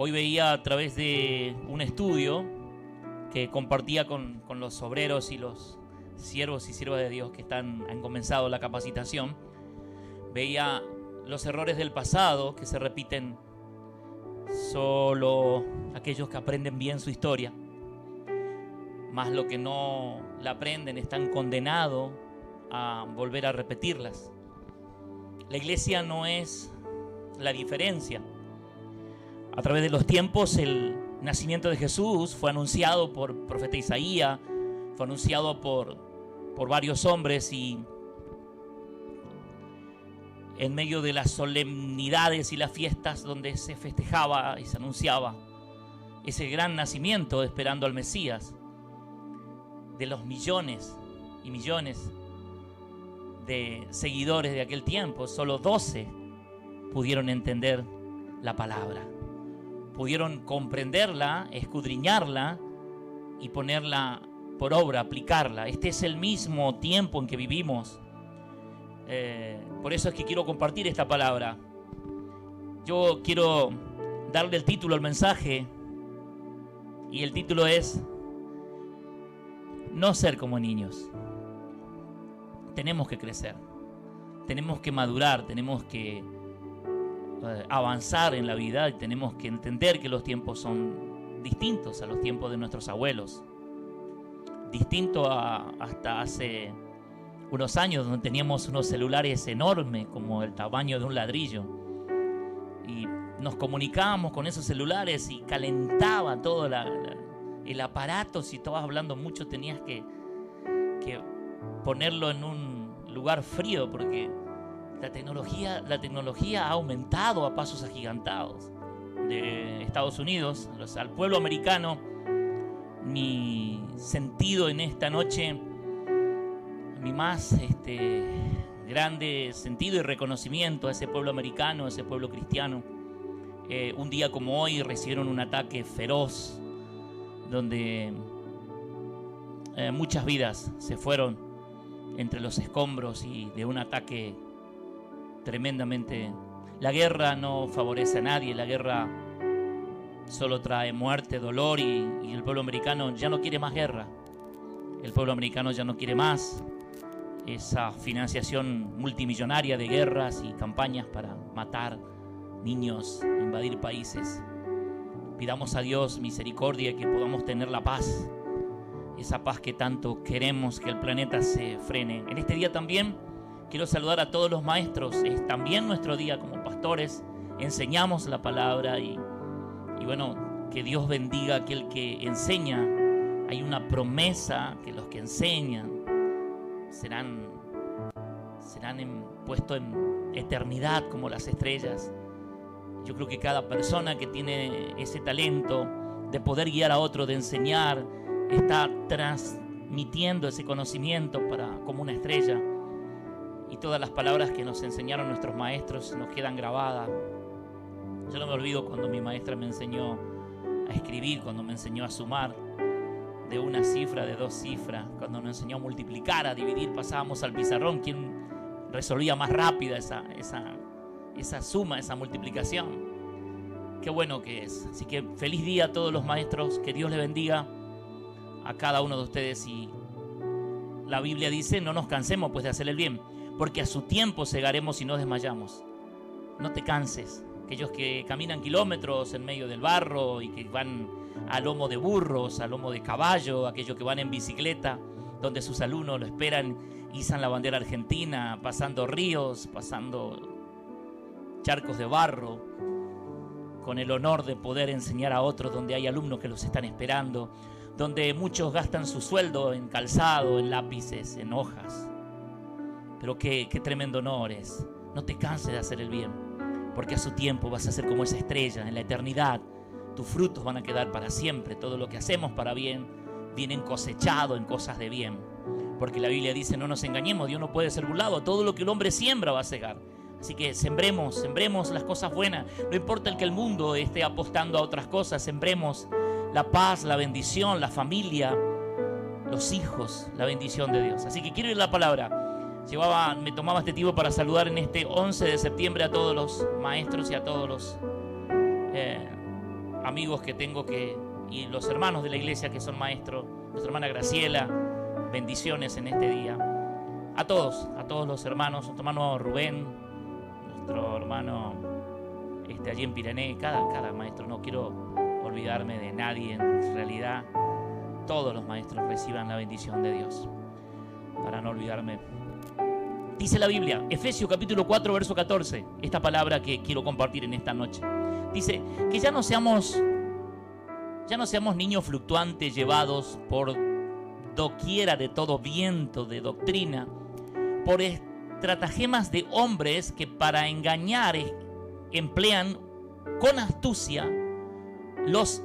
Hoy veía a través de un estudio que compartía con los obreros y los siervos y siervas de Dios que han comenzado la capacitación. Veía los errores del pasado que se repiten solo aquellos que aprenden bien su historia, más los que no la aprenden están condenados a volver a repetirlas. La iglesia no es la diferencia. A través de los tiempos el nacimiento de Jesús fue anunciado por el profeta Isaías, fue anunciado por varios hombres, y en medio de las solemnidades y las fiestas donde se festejaba y se anunciaba ese gran nacimiento esperando al Mesías, de los millones y millones de seguidores de aquel tiempo, solo 12 pudieron entender la palabra, pudieron comprenderla, escudriñarla y ponerla por obra, aplicarla. Este es el mismo tiempo en que vivimos. Por eso es que quiero compartir esta palabra. Yo quiero darle el título al mensaje, y el título es No ser como niños. Tenemos que crecer, tenemos que madurar, tenemos que avanzar en la vida, y tenemos que entender que los tiempos son distintos a los tiempos de nuestros abuelos, distinto hasta hace unos años, donde teníamos unos celulares enormes como el tamaño de un ladrillo, y nos comunicábamos con esos celulares y calentaba todo el aparato. Si estabas hablando mucho tenías que ponerlo en un lugar frío, porque la tecnología ha aumentado a pasos agigantados. De Estados Unidos al pueblo americano, mi sentido en esta noche, mi más grande sentido y reconocimiento a ese pueblo americano, a ese pueblo cristiano. Un día como hoy recibieron un ataque feroz donde muchas vidas se fueron entre los escombros y de un ataque tremendamente. La guerra no favorece a nadie, la guerra solo trae muerte, dolor, y el pueblo americano ya no quiere más guerra. El pueblo americano ya no quiere más esa financiación multimillonaria de guerras y campañas para matar niños, invadir países. Pidamos a Dios misericordia, que podamos tener la paz, esa paz que tanto queremos, que el planeta se frene. En este día también quiero saludar a todos los maestros. Es también nuestro día como pastores, enseñamos la palabra y bueno, que Dios bendiga a aquel que enseña. Hay una promesa que los que enseñan serán puestos en eternidad como las estrellas. Yo creo que cada persona que tiene ese talento de poder guiar a otro, de enseñar, está transmitiendo ese conocimiento como una estrella. Y todas las palabras que nos enseñaron nuestros maestros nos quedan grabadas. Yo no me olvido cuando mi maestra me enseñó a escribir, cuando me enseñó a sumar de una cifra, de dos cifras, cuando nos enseñó a multiplicar, a dividir. Pasábamos al pizarrón, quien resolvía más rápida esa suma, esa multiplicación. Qué bueno que es. Así que feliz día a todos los maestros, que Dios les bendiga a cada uno de ustedes. Y la Biblia dice: no nos cansemos pues de hacer el bien, porque a su tiempo segaremos y no desmayamos. No te canses. Aquellos que caminan kilómetros en medio del barro y que van a lomo de burros, a lomo de caballo, aquellos que van en bicicleta, donde sus alumnos lo esperan, izan la bandera argentina, pasando ríos, pasando charcos de barro, con el honor de poder enseñar a otros, donde hay alumnos que los están esperando, donde muchos gastan su sueldo en calzado, en lápices, en hojas. Pero qué tremendo honor es. No te canses de hacer el bien, porque a su tiempo vas a ser como esa estrella en la eternidad. Tus frutos van a quedar para siempre. Todo lo que hacemos para bien vienen cosechado en cosas de bien, porque la Biblia dice: no nos engañemos, Dios no puede ser burlado. Todo lo que el hombre siembra va a segar. Así que sembremos las cosas buenas. No importa el que el mundo esté apostando a otras cosas. Sembremos la paz, la bendición, la familia, los hijos, la bendición de Dios. Así que quiero ir a la palabra. Me tomaba este tiempo para saludar en este 11 de septiembre a todos los maestros y a todos los amigos que tengo y los hermanos de la iglesia que son maestros, nuestra hermana Graciela, bendiciones en este día. A todos los hermanos, nuestro hermano Rubén, nuestro hermano allí en Pirané, cada maestro, no quiero olvidarme de nadie, en realidad todos los maestros reciban la bendición de Dios, para no olvidarme. Dice la Biblia, Efesios capítulo 4, verso 14, esta palabra que quiero compartir en esta noche. Dice que ya no seamos niños fluctuantes llevados por doquiera de todo viento de doctrina, por estratagemas de hombres que para engañar emplean con astucia los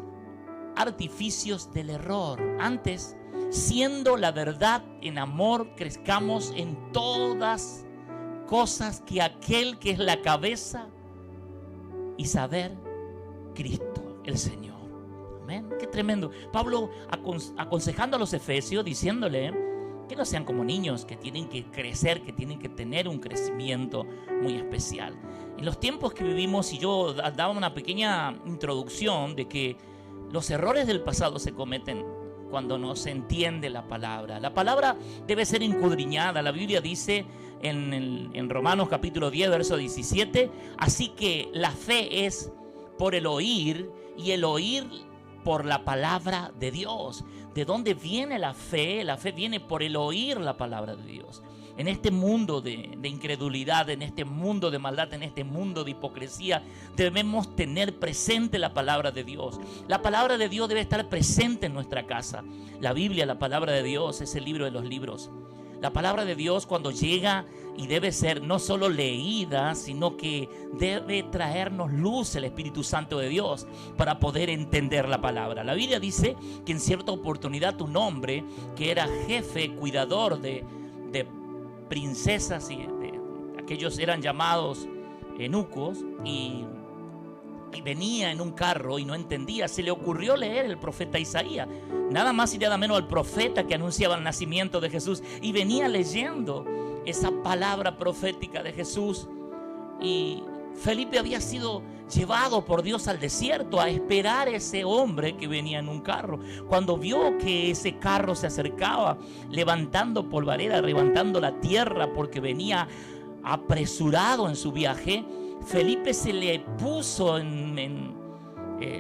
artificios del error. Antes, siendo la verdad en amor, crezcamos en todas cosas que aquel que es la cabeza, y saber Cristo el Señor. Amén. Qué tremendo. Pablo aconsejando a los efesios, diciéndole que no sean como niños, que tienen que crecer, que tienen que tener un crecimiento muy especial. En los tiempos que vivimos, y yo daba una pequeña introducción de que los errores del pasado se cometen cuando no se entiende la palabra. La palabra debe ser escudriñada. La Biblia dice en Romanos capítulo 10, verso 17, así que la fe es por el oír, y el oír por la palabra de Dios. ¿De dónde viene la fe? La fe viene por el oír la palabra de Dios. En este mundo de incredulidad, en este mundo de maldad, en este mundo de hipocresía, debemos tener presente la palabra de Dios. La palabra de Dios debe estar presente en nuestra casa. La Biblia, la palabra de Dios, es el libro de los libros. La palabra de Dios, cuando llega, y debe ser no solo leída, sino que debe traernos luz el Espíritu Santo de Dios para poder entender la palabra. La Biblia dice que en cierta oportunidad un hombre que era jefe, cuidador de princesas, y aquellos eran llamados eunucos, y venía en un carro y no entendía. Se le ocurrió leer el profeta Isaías, nada más y nada menos al profeta que anunciaba el nacimiento de Jesús, y venía leyendo esa palabra profética de Jesús. Y Felipe había sido llevado por Dios al desierto a esperar a ese hombre que venía en un carro. Cuando vio que ese carro se acercaba, levantando polvareda, levantando la tierra, porque venía apresurado en su viaje, Felipe se le puso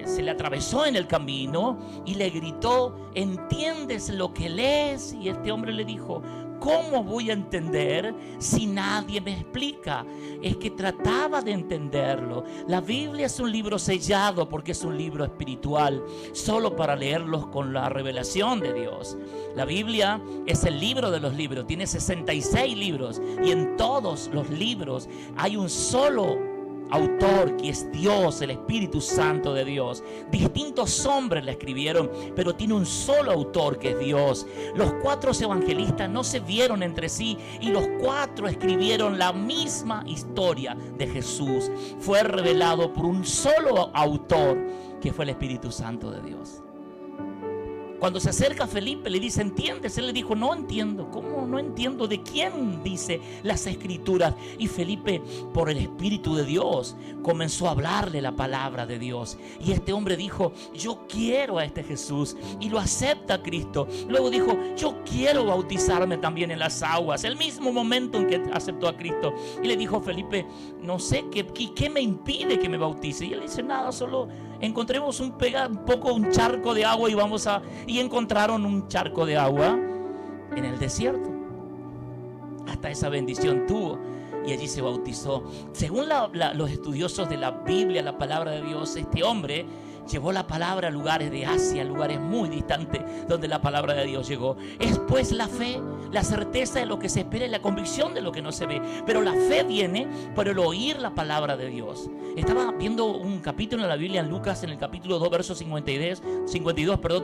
se le atravesó en el camino y le gritó: ¿entiendes lo que lees? Y este hombre le dijo: ¿cómo voy a entender si nadie me explica? Es que trataba de entenderlo. La Biblia es un libro sellado porque es un libro espiritual, solo para leerlos con la revelación de Dios. La Biblia es el libro de los libros, tiene 66 libros, y en todos los libros hay un solo autor, que es Dios, el Espíritu Santo de Dios. Distintos hombres la escribieron, pero tiene un solo autor, que es Dios. Los 4 evangelistas no se vieron entre sí, y los 4 escribieron la misma historia de Jesús. Fue revelado por un solo autor, que fue el Espíritu Santo de Dios. Cuando se acerca a Felipe, le dice: ¿entiendes? Él le dijo: no entiendo. ¿Cómo no entiendo? ¿De quién dice las Escrituras? Y Felipe, por el Espíritu de Dios, comenzó a hablarle la palabra de Dios. Y este hombre dijo: yo quiero a este Jesús. Y lo acepta a Cristo. Luego dijo: yo quiero bautizarme también en las aguas. El mismo momento en que aceptó a Cristo. Y le dijo: Felipe, no sé qué me impide que me bautice. Y él dice: nada, solo encontremos un charco de agua y encontraron un charco de agua en el desierto. Hasta esa bendición tuvo, y allí se bautizó. Según los estudiosos de la Biblia, la palabra de Dios, este hombre llevó la palabra a lugares de Asia, lugares muy distantes donde la palabra de Dios llegó. Es pues la fe, la certeza de lo que se espera y la convicción de lo que no se ve. Pero la fe viene por el oír la palabra de Dios. Estaba viendo un capítulo en la Biblia, en Lucas, en el capítulo 2, verso 52,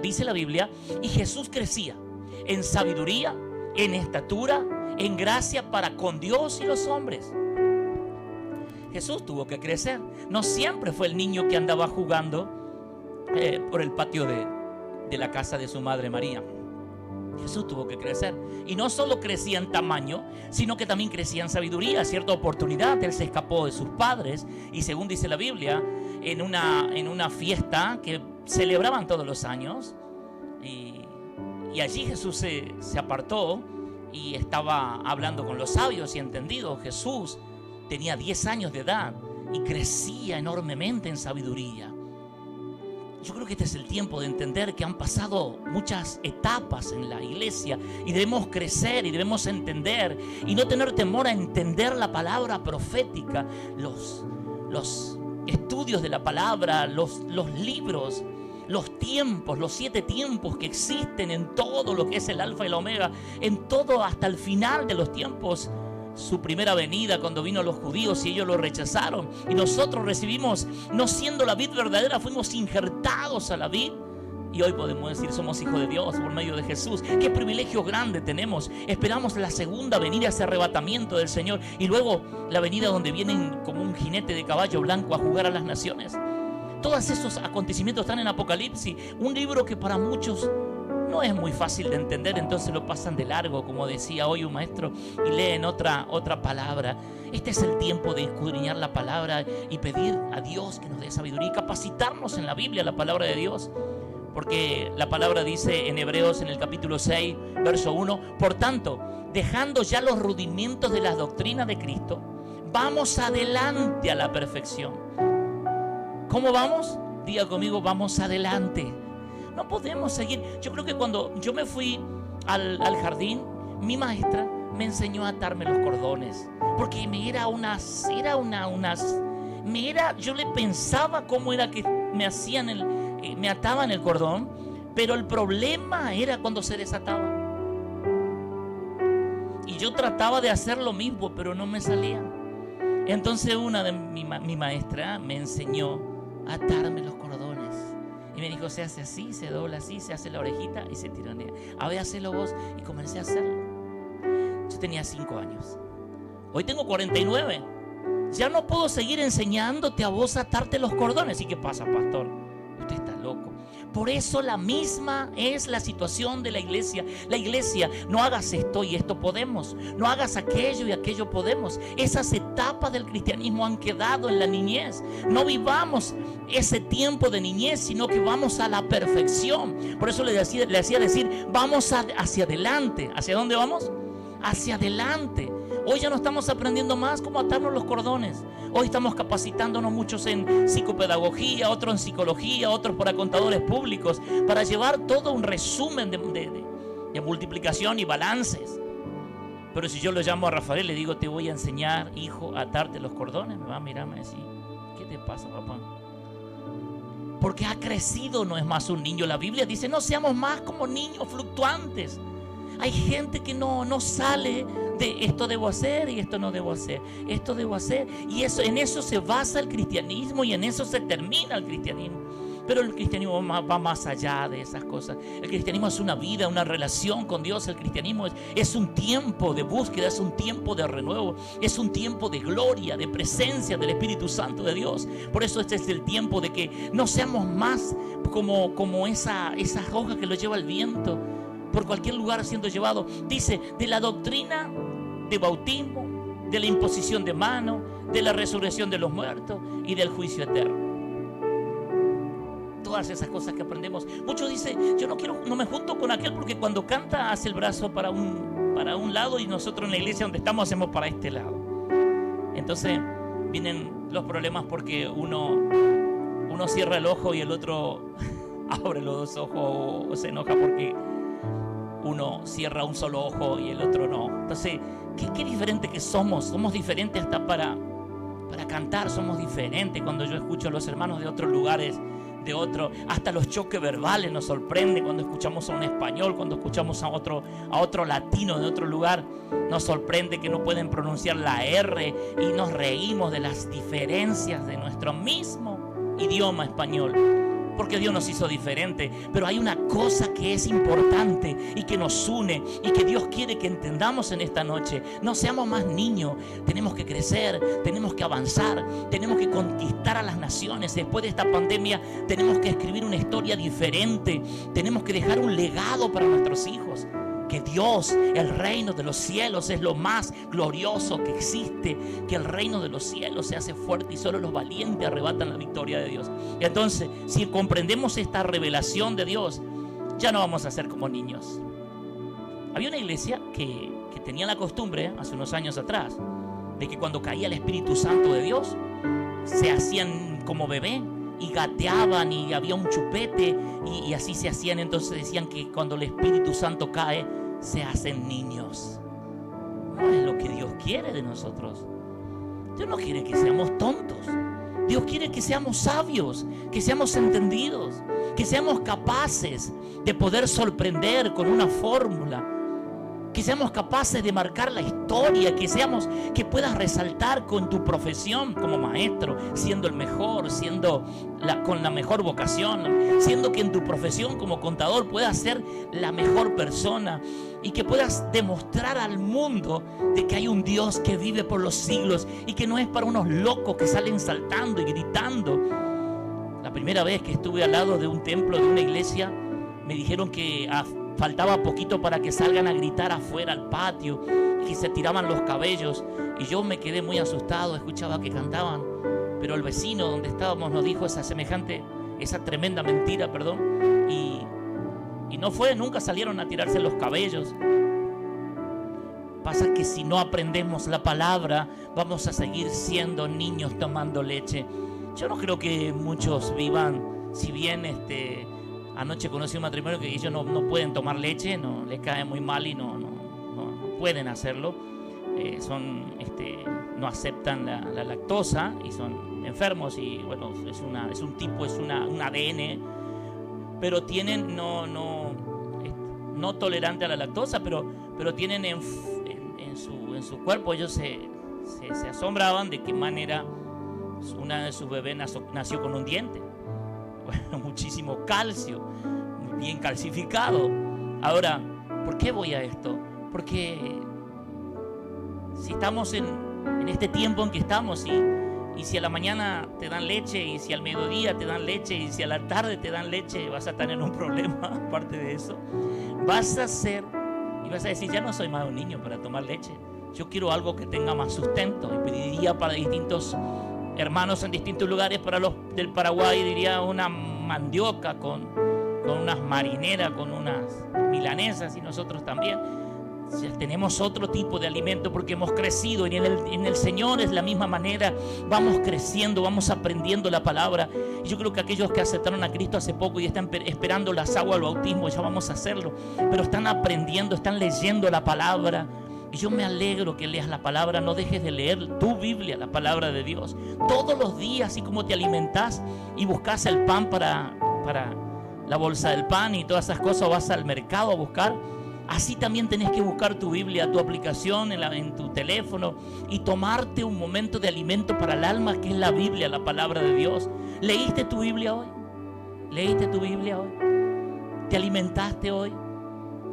dice la Biblia: y Jesús crecía en sabiduría, en estatura, en gracia para con Dios y los hombres. Jesús tuvo que crecer. No siempre fue el niño que andaba jugando por el patio de la casa de su madre María. Jesús tuvo que crecer, y no solo crecía en tamaño, sino que también crecía en sabiduría. A cierta oportunidad él se escapó de sus padres, y según dice la Biblia, en una fiesta que celebraban todos los años. Y allí Jesús se apartó y estaba hablando con los sabios y entendidos. Jesús tenía 10 años de edad y crecía enormemente en sabiduría. Yo creo que este es el tiempo de entender que han pasado muchas etapas en la iglesia y debemos crecer y debemos entender y no tener temor a entender la palabra profética, los estudios de la palabra, los libros, los tiempos, los 7 tiempos que existen en todo lo que es el alfa y la omega, en todo hasta el final de los tiempos. Su primera venida, cuando vino a los judíos y ellos lo rechazaron, y nosotros recibimos, no siendo la vid verdadera, fuimos injertados a la vid, y hoy podemos decir somos hijos de Dios por medio de Jesús. Qué privilegio grande tenemos. Esperamos la segunda venida, ese arrebatamiento del Señor, y luego la venida donde vienen como un jinete de caballo blanco a jugar a las naciones. Todos esos acontecimientos están en Apocalipsis, un libro que para muchos no es muy fácil de entender, entonces lo pasan de largo, como decía hoy un maestro, y leen otra palabra. Este es el tiempo de escudriñar la palabra y pedir a Dios que nos dé sabiduría y capacitarnos en la Biblia, la palabra de Dios. Porque la palabra dice en Hebreos, en el capítulo 6, verso 1, por tanto, dejando ya los rudimentos de la doctrina de Cristo, vamos adelante a la perfección. ¿Cómo vamos? Diga conmigo, vamos adelante. No podemos seguir. Yo creo que cuando yo me fui al jardín, mi maestra me enseñó a atarme los cordones, porque yo le pensaba cómo era que me ataban el cordón, pero el problema era cuando se desataba. Y yo trataba de hacer lo mismo, pero no me salía. Entonces mi maestra me enseñó a atarme los cordones. Y me dijo, se hace así, se dobla así, se hace la orejita y se tironea. A ver, hacelo vos. Y comencé a hacerlo. Yo tenía 5 años. Hoy tengo 49. Ya no puedo seguir enseñándote a vos a atarte los cordones. ¿Y qué pasa, pastor? Usted está loco. Por eso la misma es la situación de la iglesia. La iglesia, no hagas esto y esto podemos. No hagas aquello y aquello podemos. Esas etapas del cristianismo han quedado en la niñez. No vivamos ese tiempo de niñez, sino que vamos a la perfección. Por eso le hacía decir, vamos hacia adelante. ¿Hacia dónde vamos? Hacia adelante. Hoy ya no estamos aprendiendo más cómo atarnos los cordones. Hoy estamos capacitándonos muchos en psicopedagogía, otros en psicología, otros para contadores públicos, para llevar todo un resumen de multiplicación y balances. Pero si yo lo llamo a Rafael, le digo, te voy a enseñar, hijo, a atarte los cordones, me va a mirar y me va a decir, ¿qué te pasa, papá? Porque ha crecido, no es más un niño. La Biblia dice, no seamos más como niños fluctuantes. Hay gente que no sale de esto debo hacer y esto no debo hacer, esto debo hacer, y en eso se basa el cristianismo y en eso se termina el cristianismo. Pero el cristianismo va más allá de esas cosas. El cristianismo es una vida, una relación con Dios. El cristianismo es un tiempo de búsqueda, es un tiempo de renuevo, es un tiempo de gloria, de presencia del Espíritu Santo de Dios. Por eso este es el tiempo de que no seamos más como esas hojas que lo lleva el viento por cualquier lugar siendo llevado. Dice, de la doctrina de bautismo, de la imposición de mano, de la resurrección de los muertos y del juicio eterno. Todas esas cosas que aprendemos. Muchos dicen, yo no me junto con aquel porque cuando canta hace el brazo para un lado y nosotros en la iglesia donde estamos hacemos para este lado. Entonces vienen los problemas porque uno cierra el ojo y el otro abre los dos ojos o se enoja porque uno cierra un solo ojo y el otro no. Entonces, qué diferente que somos diferentes hasta para cantar, somos diferentes. Cuando yo escucho a los hermanos de otros lugares, hasta los choques verbales nos sorprende cuando escuchamos a un español, cuando escuchamos a otro latino de otro lugar, nos sorprende que no pueden pronunciar la R y nos reímos de las diferencias de nuestro mismo idioma español. Porque Dios nos hizo diferente, pero hay una cosa que es importante y que nos une y que Dios quiere que entendamos en esta noche. No seamos más niños, tenemos que crecer, tenemos que avanzar, tenemos que conquistar a las naciones. Después de esta pandemia tenemos que escribir una historia diferente, tenemos que dejar un legado para nuestros hijos. que Dios, el reino de los cielos, es lo más glorioso que existe, que el reino de los cielos se hace fuerte y solo los valientes arrebatan la victoria de Dios. Y entonces, si comprendemos esta revelación de Dios, ya no vamos a ser como niños. Había una iglesia que tenía la costumbre, hace unos años atrás, de que cuando caía el Espíritu Santo de Dios, se hacían como bebé y gateaban y había un chupete y así se hacían. Entonces decían que cuando el Espíritu Santo cae, se hacen niños. No es lo que Dios quiere de nosotros. Dios no quiere que seamos tontos. Dios quiere que seamos sabios, que seamos entendidos, que seamos capaces de poder sorprender con una fórmula, que seamos capaces de marcar la historia, que puedas resaltar con tu profesión como maestro, siendo el mejor, con la mejor vocación, siendo que en tu profesión como contador puedas ser la mejor persona y que puedas demostrar al mundo de que hay un Dios que vive por los siglos y que no es para unos locos que salen saltando y gritando. La primera vez que estuve al lado de un templo, de una iglesia, me dijeron que faltaba poquito para que salgan a gritar afuera al patio y que se tiraban los cabellos, y yo me quedé muy asustado. Escuchaba que cantaban, pero el vecino donde estábamos nos dijo esa tremenda mentira, y no fue, nunca salieron a tirarse los cabellos. Pasa que si no aprendemos la palabra, vamos a seguir siendo niños tomando leche. Yo no creo que muchos vivan, si bien anoche conocí un matrimonio que ellos no pueden tomar leche, no les cae muy mal y no pueden hacerlo. No aceptan la lactosa y son enfermos, y bueno, es un ADN, pero tienen no tolerante a la lactosa, pero tienen en su cuerpo. Ellos se asombraban de qué manera una de sus bebés nació con un diente. Bueno, muchísimo calcio, bien calcificado. Ahora, ¿por qué voy a esto? Porque si estamos en este tiempo en que estamos, y si a la mañana te dan leche, y si al mediodía te dan leche, y si a la tarde te dan leche, vas a tener un problema. Aparte de eso, vas a decir, ya no soy más un niño para tomar leche. Yo quiero algo que tenga más sustento. Y pediría para distintos hermanos en distintos lugares, para los del Paraguay diría una mandioca con unas marineras, con unas milanesas, y nosotros también tenemos otro tipo de alimento porque hemos crecido en el Señor. Es la misma manera, vamos creciendo, vamos aprendiendo la palabra. Y yo creo que aquellos que aceptaron a Cristo hace poco y están esperando las aguas del bautismo, ya vamos a hacerlo, pero están aprendiendo, están leyendo la palabra. Y yo me alegro que leas la palabra. No dejes de leer tu Biblia, la palabra de Dios, todos los días. Así como te alimentás y buscas el pan para la bolsa del pan y todas esas cosas, o vas al mercado a buscar, así también tenés que buscar tu Biblia, tu aplicación en tu teléfono, y tomarte un momento de alimento para el alma, que es la Biblia, la palabra de Dios. ¿Leíste tu Biblia hoy? ¿Leíste tu Biblia hoy? ¿Te alimentaste hoy?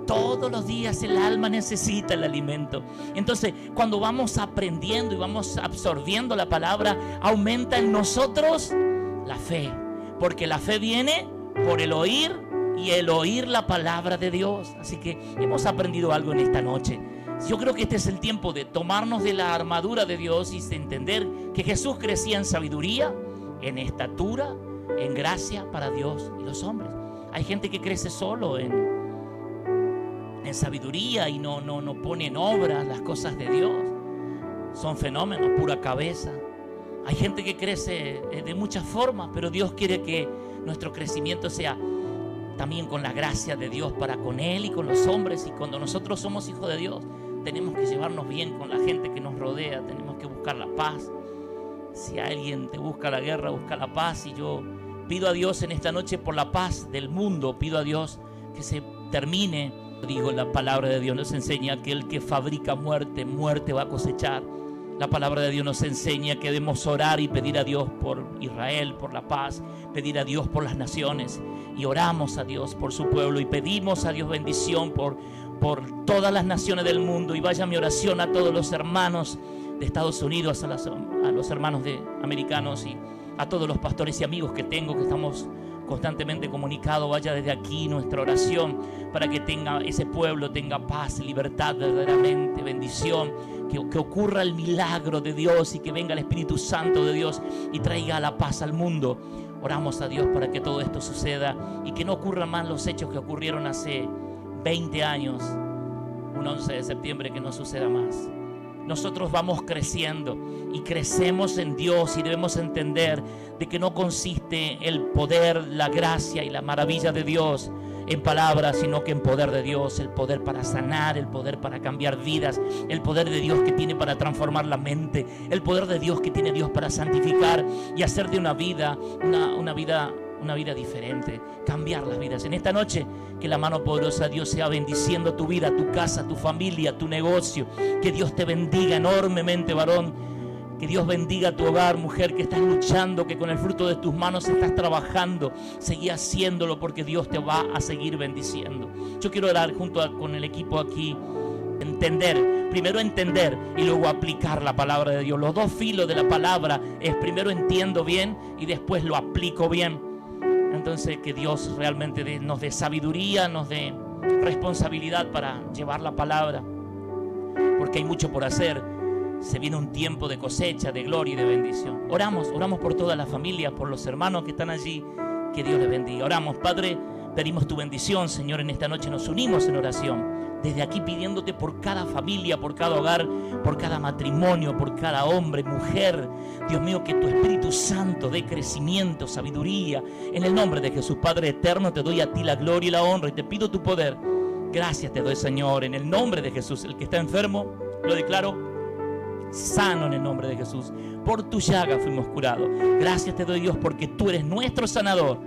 Todos los días el alma necesita el alimento. Entonces, cuando vamos aprendiendo y vamos absorbiendo la palabra, aumenta en nosotros la fe. Porque la fe viene por el oír, y el oír la palabra de Dios. Así que hemos aprendido algo en esta noche. Yo creo que este es el tiempo de tomarnos de la armadura de Dios y de entender que Jesús crecía en sabiduría, en estatura, en gracia para Dios y los hombres. Hay gente que crece solo en sabiduría y no pone en obra las cosas de Dios. Son fenómenos, pura cabeza. Hay gente que crece de muchas formas, pero Dios quiere que nuestro crecimiento sea también con la gracia de Dios para con Él y con los hombres. Y cuando nosotros somos hijos de Dios, tenemos que llevarnos bien con la gente que nos rodea. Tenemos que buscar la paz. Si alguien te busca la guerra, busca la paz. Y yo pido a Dios en esta noche por la paz del mundo. Pido a Dios que se termine. Digo, la palabra de Dios nos enseña que el que fabrica muerte, muerte va a cosechar. La palabra de Dios nos enseña que debemos orar y pedir a Dios por Israel, por la paz, pedir a Dios por las naciones, y oramos a Dios por su pueblo y pedimos a Dios bendición por todas las naciones del mundo. Y vaya mi oración a todos los hermanos de Estados Unidos, a los hermanos americanos, y a todos los pastores y amigos que tengo, que estamos constantemente comunicado, vaya desde aquí nuestra oración para que ese pueblo tenga paz, libertad, verdaderamente bendición, que ocurra el milagro de Dios y que venga el Espíritu Santo de Dios y traiga la paz al mundo. Oramos a Dios para que todo esto suceda y que no ocurran más los hechos que ocurrieron hace 20 años, un 11 de septiembre, que no suceda más. Nosotros vamos creciendo y crecemos en Dios, y debemos entender de que no consiste el poder, la gracia y la maravilla de Dios en palabras, sino que en poder de Dios, el poder para sanar, el poder para cambiar vidas, el poder de Dios que tiene para transformar la mente, el poder de Dios que tiene Dios para santificar y hacer de una vida diferente, cambiar las vidas. En esta noche, que la mano poderosa de Dios sea bendiciendo tu vida, tu casa, tu familia, tu negocio. Que Dios te bendiga enormemente, varón. Que Dios bendiga tu hogar, mujer, que estás luchando, que con el fruto de tus manos estás trabajando. Seguí haciéndolo, porque Dios te va a seguir bendiciendo. Yo quiero orar con el equipo aquí. Primero entender y luego aplicar la palabra de Dios. Los dos filos de la palabra es: primero entiendo bien y después lo aplico bien. Entonces, que Dios realmente nos dé sabiduría, nos dé responsabilidad para llevar la palabra, porque hay mucho por hacer. Se viene un tiempo de cosecha, de gloria y de bendición. Oramos por toda la familia, por los hermanos que están allí. Que Dios les bendiga. Oramos. Padre, pedimos tu bendición, Señor. En esta noche nos unimos en oración, desde aquí pidiéndote por cada familia, por cada hogar, por cada matrimonio, por cada hombre, mujer. Dios mío, que tu Espíritu Santo dé crecimiento, sabiduría. En el nombre de Jesús, Padre eterno, te doy a ti la gloria y la honra y te pido tu poder. Gracias te doy, Señor, en el nombre de Jesús. El que está enfermo, lo declaro sano en el nombre de Jesús. Por tu llaga fuimos curados. Gracias te doy, Dios, porque tú eres nuestro sanador.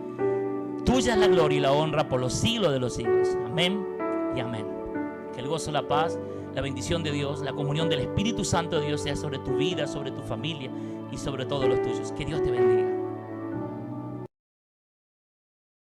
Tuya es la gloria y la honra por los siglos de los siglos. Amén y amén. Que el gozo, la paz, la bendición de Dios, la comunión del Espíritu Santo de Dios sea sobre tu vida, sobre tu familia y sobre todos los tuyos. Que Dios te bendiga.